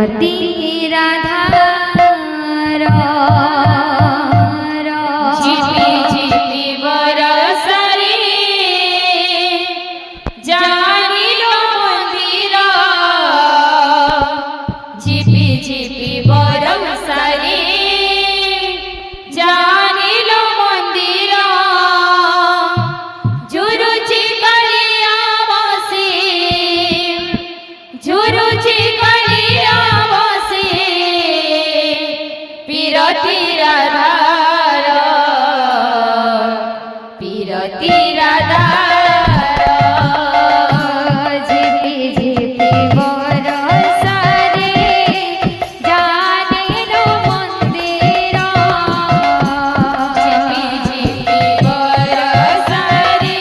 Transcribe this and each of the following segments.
বিরতি রাধার ঝিপি ঝিপি বরষারে জানিল মন্দির ঝিপি ঝিপি বরষারে জানিল মন্দির ঝুরুচি কালিয়া বসে ঝুরুচি কালিয়া বসে বিরতি রাধার বিরতি রাধার ঝিপি ঝিপি বরষারে জানিল মন্দির ঝিপি ঝিপি বরষারে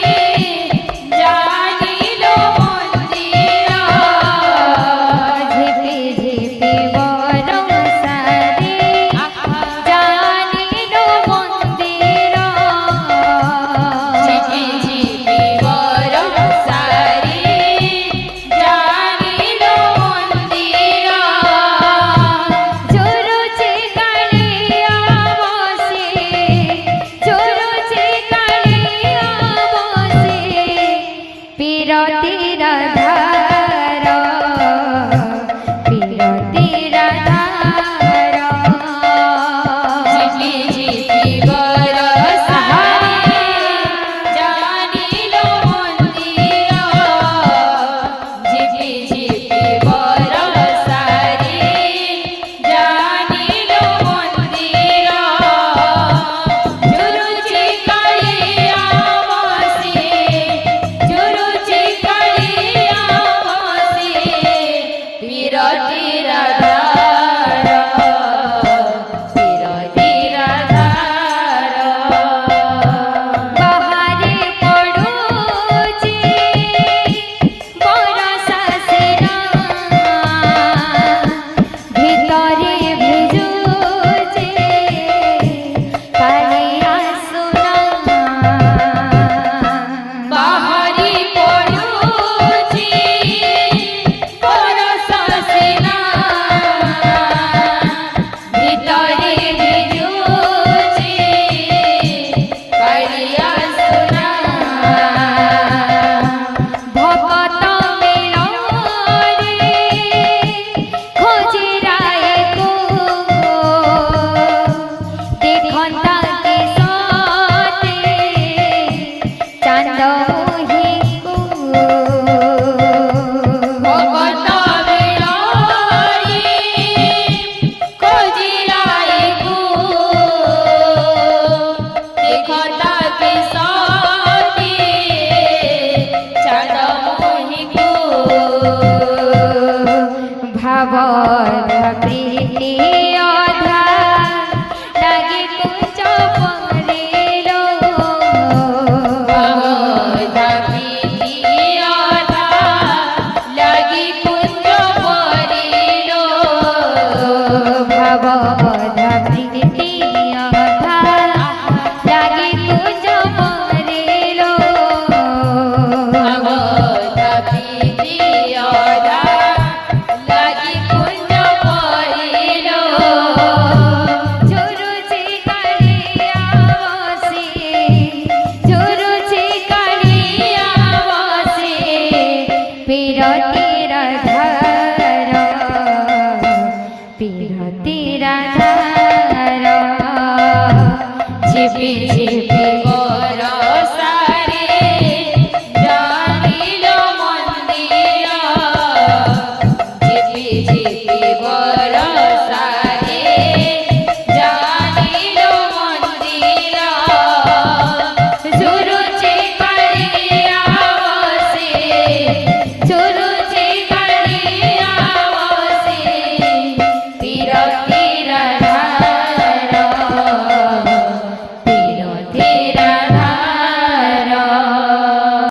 জানিল মন্দির ঝিপি ঝিপি বরষারে জানিল মন্দির ঝিপি ঝিপি বরষারে জানিল মন্দির ঝুরুচি কালিয়া বসে ঝুরুচি কালিয়া বসে বিরতি রাধার বিরতি রাধার ঝিপি ঝিপি বরষারে জানিল মন্দির ঝিপি ঝিপি বরষারে জানিল মন্দির ঝুরুচি কালিয়া বসে ঝুরুচি কালিয়া বসে বিরতি রাধার বিরতি রাধার বাহারে পড়ুচি বরষা সেনা ভিতরে ভিজুচি কালিয়া সোনা বাহারি পড়ুচি বরষা সেনা ভিতরে ভিজুচি কালিয়া সোনা ভকত মিলরে খোঁজে রায়ে কো দেখন্তা কি সতে চাঁদ মোহিকো ভগত বিহারী খোজিরায়ে কো দেখতা কি সতে চাঁদ মোহিকো ভাবর প্রীতি অধা লাগে কুঞ্জ পরিল ভগতা প্রীতি অধা লাগি কুঞ্জ পরিল ভাবর প্রীতি অধা লাগে কুঞ্জ পরিল ভগতা প্রীতি অধা লাগি কুঞ্জ পরিল ঝুরুচি কালিয়া বসে ঝুরুচি কালিয়া বসে বিরতি রাধার বিরতি রাধার ঝিপি ঝিপি